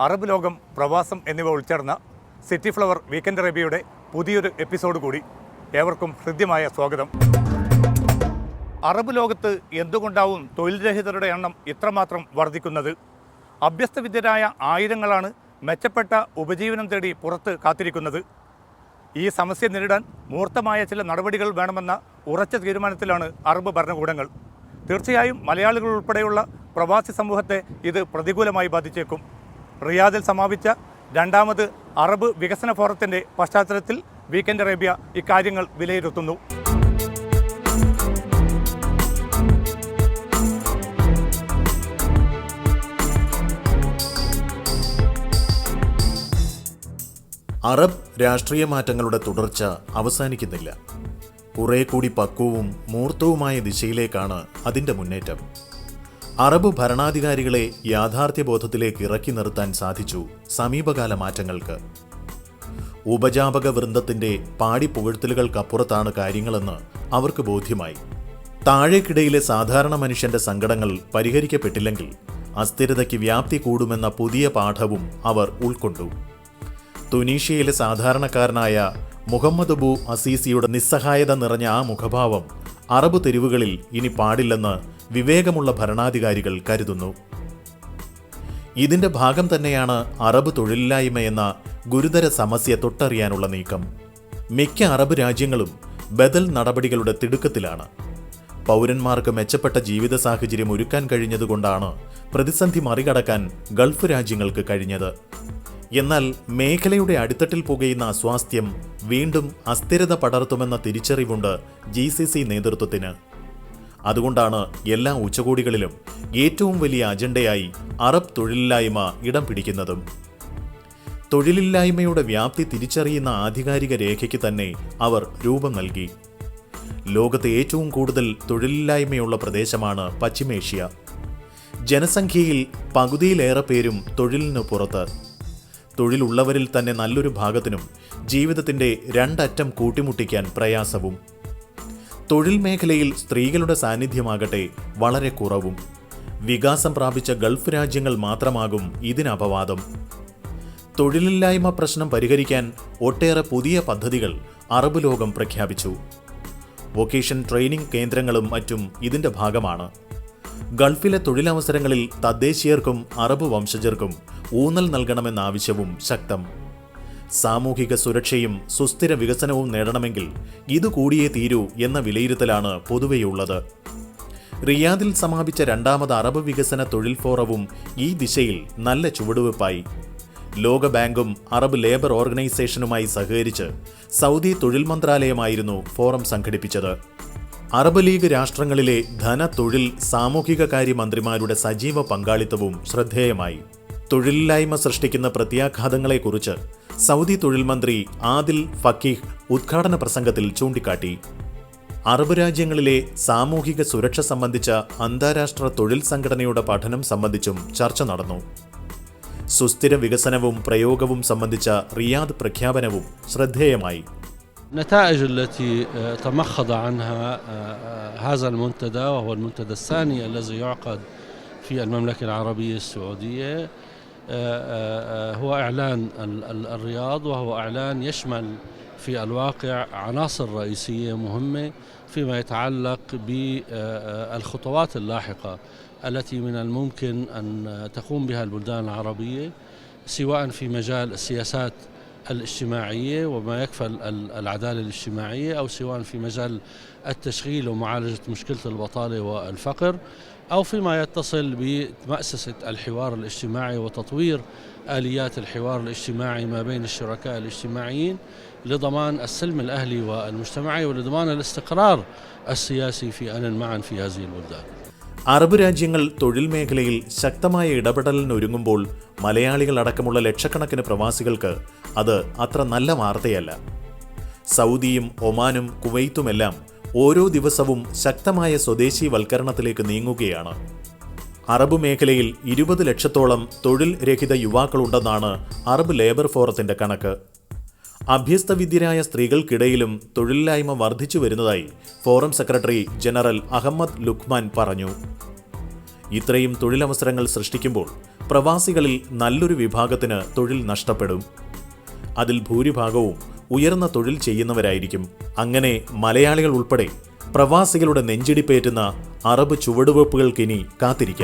Arab ലോകം, പ്രവാസം എന്നിവ ഉൾച്ചേർന്ന സിറ്റി ഫ്ലവർ വീക്കെൻഡ് അറേബ്യയുടെ പുതിയൊരു എപ്പിസോഡ് കൂടി. ഏവർക്കും ഹൃദ്യമായ സ്വാഗതം. അറബ് ലോകത്ത് എന്തുകൊണ്ടാവും തൊഴിൽ രഹിതരുടെ എണ്ണം ഇത്രമാത്രം വർദ്ധിക്കുന്നത്? അഭ്യസ്തവിദ്യരായ ആയിരങ്ങളാണ് മെച്ചപ്പെട്ട ഉപജീവനം തേടി പുറത്ത് കാത്തിരിക്കുന്നത്. ഈ സമസ്യ നേരിടാൻ മൂർത്തമായ ചില നടപടികൾ വേണമെന്ന ഉറച്ച തീരുമാനത്തിലാണ് അറബ് ഭരണകൂടങ്ങൾ. തീർച്ചയായും മലയാളികൾ ഉൾപ്പെടെയുള്ള പ്രവാസി സമൂഹത്തെ ഇത് പ്രതികൂലമായി ബാധിച്ചേക്കും. റിയാദിൽ സമാപിച്ച രണ്ടാമത് അറബ് വികസന ഫോറത്തിൻ്റെ പശ്ചാത്തലത്തിൽ വീക്കെൻഡ് അറേബ്യ ഇക്കാര്യങ്ങൾ വിലയിരുത്തുന്നു. അറബ് രാഷ്ട്രീയ മാറ്റങ്ങളുടെ തുടർച്ച അവസാനിക്കുന്നില്ല. കുറെ കൂടി പക്വവും മൂർത്തവുമായ ദിശയിലേക്കാണ് അതിൻ്റെ മുന്നേറ്റം. അറബ് ഭരണാധികാരികളെ യാഥാർത്ഥ്യബോധത്തിലേക്ക് ഇറക്കി നിർത്താൻ സാധിച്ചു സമീപകാല മാറ്റങ്ങൾക്ക്. ഉപജാപക വൃന്ദത്തിൻ്റെ പാടിപ്പുകഴ്ത്തലുകൾക്കപ്പുറത്താണ് കാര്യങ്ങളെന്ന് അവർക്ക് ബോധ്യമായി. താഴേക്കിടയിലെ സാധാരണ മനുഷ്യന്റെ സങ്കടങ്ങൾ പരിഹരിക്കപ്പെട്ടില്ലെങ്കിൽ അസ്ഥിരതയ്ക്ക് വ്യാപ്തി കൂടുമെന്ന പുതിയ പാഠവും അവർ ഉൾക്കൊണ്ടു. തുനീഷ്യയിലെ സാധാരണക്കാരനായ മുഹമ്മദ് അബു അസീസിയുടെ നിസ്സഹായത നിറഞ്ഞ ആ മുഖഭാവം അറബ് തെരുവുകളിൽ ഇനി പാടില്ലെന്ന് വിവേകമുള്ള ഭരണാധികാരികൾ കരുതുന്നു. ഇതിന്റെ ഭാഗം തന്നെയാണ് അറബ് തൊഴിലില്ലായ്മ എന്ന ഗുരുതര സമസ്യ തൊട്ടറിയാനുള്ള നീക്കം. മിക്ക അറബ് രാജ്യങ്ങളും ബദൽ നടപടികളുടെ തിടുക്കത്തിലാണ്. പൗരന്മാർക്ക് മെച്ചപ്പെട്ട ജീവിത സാഹചര്യം ഒരുക്കാൻ കഴിഞ്ഞതുകൊണ്ടാണ് പ്രതിസന്ധി മറികടക്കാൻ ഗൾഫ് രാജ്യങ്ങൾക്ക് കഴിഞ്ഞത്. എന്നാൽ മേഖലയുടെ അടിത്തട്ടിൽ പുകയുന്ന അസ്വാസ്ഥ്യം വീണ്ടും അസ്ഥിരത പടർത്തുമെന്ന തിരിച്ചറിവുണ്ട് GCC നേതൃത്വത്തിന്. അതുകൊണ്ടാണ് എല്ലാ ഉച്ചകോടികളിലും ഏറ്റവും വലിയ അജണ്ടയായി അറബ് തൊഴിലില്ലായ്മ ഇടം പിടിക്കുന്നതും. തൊഴിലില്ലായ്മയുടെ വ്യാപ്തി തിരിച്ചറിയുന്ന ആധികാരിക രേഖയ്ക്ക് തന്നെ അവർ രൂപം നൽകി. ലോകത്തെ ഏറ്റവും കൂടുതൽ തൊഴിലില്ലായ്മയുള്ള പ്രദേശമാണ് പശ്ചിമേഷ്യ. ജനസംഖ്യയിൽ പകുതിയിലേറെ പേരും തൊഴിലിനു പുറത്ത്. തൊഴിലുള്ളവരിൽ തന്നെ നല്ലൊരു ഭാഗത്തിനും ജീവിതത്തിൻ്റെ രണ്ടറ്റം കൂട്ടിമുട്ടിക്കാൻ പ്രയാസവും. തൊഴിൽ മേഖലയിൽ സ്ത്രീകളുടെ സാന്നിധ്യമാകട്ടെ വളരെ കുറവും. വികാസം പ്രാപിച്ച ഗൾഫ് രാജ്യങ്ങൾ മാത്രമാകും ഇതിനപവാദം. തൊഴിലില്ലായ്മ പ്രശ്നം പരിഹരിക്കാൻ ഒട്ടേറെ പുതിയ പദ്ധതികൾ അറബ് ലോകം പ്രഖ്യാപിച്ചു. വൊക്കേഷൻ ട്രെയിനിംഗ് കേന്ദ്രങ്ങളും മറ്റും ഇതിൻ്റെ ഭാഗമാണ്. ഗൾഫിലെ തൊഴിലവസരങ്ങളിൽ തദ്ദേശീയർക്കും അറബ് വംശജർക്കും ഊന്നൽ നൽകണമെന്ന ആവശ്യവും ശക്തം. സാമൂഹിക സുരക്ഷയും സുസ്ഥിര വികസനവും നേടണമെങ്കിൽ ഇത് കൂടിയേ തീരൂ എന്ന വിലയിരുത്തലാണ് പൊതുവെയുള്ളത്. റിയാദിൽ സമാപിച്ച രണ്ടാമത് അറബ് വികസന തൊഴിൽ ഫോറവും ഈ ദിശയിൽ നല്ല ചുവടുവെപ്പായി. ലോകബാങ്കും അറബ് ലേബർ ഓർഗനൈസേഷനുമായി സഹകരിച്ച് സൗദി തൊഴിൽ മന്ത്രാലയമായിരുന്നു ഫോറം സംഘടിപ്പിച്ചത്. അറബ് ലീഗ് രാഷ്ട്രങ്ങളിലെ ധന, തൊഴിൽ, സാമൂഹിക കാര്യ മന്ത്രിമാരുടെ സജീവ പങ്കാളിത്തവും ശ്രദ്ധേയമായി. തൊഴിലില്ലായ്മ സൃഷ്ടിക്കുന്ന പ്രത്യാഘാതങ്ങളെക്കുറിച്ച് സൗദി തൊഴിൽ മന്ത്രി ആദിൽ ഫക്കീഹ് ഉദ്ഘാടന പ്രസംഗത്തിൽ ചൂണ്ടിക്കാട്ടി. അറബ് രാജ്യങ്ങളിലെ സാമൂഹിക സുരക്ഷ സംബന്ധിച്ച അന്താരാഷ്ട്ര തൊഴിൽ സംഘടനയുടെ പഠനം സംബന്ധിച്ചും ചർച്ച നടന്നു. സുസ്ഥിര വികസനവും പ്രയോഗവും സംബന്ധിച്ച റിയാദ് പ്രഖ്യാപനവും ശ്രദ്ധേയമായി. النتائج التي تمخض عنها هذا المنتدى وهو المنتدى الثاني الذي يعقد في المملكة العربية السعودية هو إعلان الرياض، وهو إعلان يشمل في الواقع عناصر رئيسية مهمة فيما يتعلق بالخطوات اللاحقة التي من الممكن أن تقوم بها البلدان العربية، سواء في مجال السياسات الاجتماعية وما يكفل العدالة الاجتماعية، أو سواء في مجال التشغيل ومعالجة مشكلة البطالة والفقر، أو فيما يتصل بمؤسسة الحوار الاجتماعي وتطوير آليات الحوار الاجتماعي ما بين الشركاء الاجتماعيين لضمان السلم الأهلي والمجتمعي ولضمان الاستقرار السياسي في آن معا في هذه البلدان. അറബ് രാജ്യങ്ങൾ തൊഴിൽ മേഖലയിൽ ശക്തമായ ഇടപെടലിനൊരുങ്ങുമ്പോൾ മലയാളികൾ അടക്കമുള്ള ലക്ഷക്കണക്കിന് പ്രവാസികൾക്ക് അത് അത്ര നല്ല വാർത്തയല്ല. സൗദിയും ഒമാനും കുവൈത്തുമെല്ലാം ഓരോ ദിവസവും ശക്തമായ സ്വദേശീവൽക്കരണത്തിലേക്ക് നീങ്ങുകയാണ്. അറബ് മേഖലയിൽ 20 ലക്ഷത്തോളം തൊഴിൽ രഹിത യുവാക്കളുണ്ടെന്നാണ് അറബ് ലേബർ ഫോറത്തിന്റെ കണക്ക്. അഭ്യസ്തവിദ്യരായ സ്ത്രീകൾക്കിടയിലും തൊഴിലില്ലായ്മ വർദ്ധിച്ചു വരുന്നതായി forum secretary general Ahmed Lukman പറഞ്ഞു. ഇത്രയും തൊഴിലവസരങ്ങൾ സൃഷ്ടിക്കുമ്പോൾ പ്രവാസികളിൽ നല്ലൊരു വിഭാഗത്തിന് തൊഴിൽ നഷ്ടപ്പെടും. അതിൽ ഭൂരിഭാഗവും ഉയർന്ന തൊഴിൽ ചെയ്യുന്നവരായിരിക്കും. അങ്ങനെ മലയാളികൾ ഉൾപ്പെടെ പ്രവാസികളുടെ നെഞ്ചിടിപ്പേറ്റുന്ന അറബ് ചുവടുവെപ്പുകൾക്കിനി കാത്തിരിക്കാം.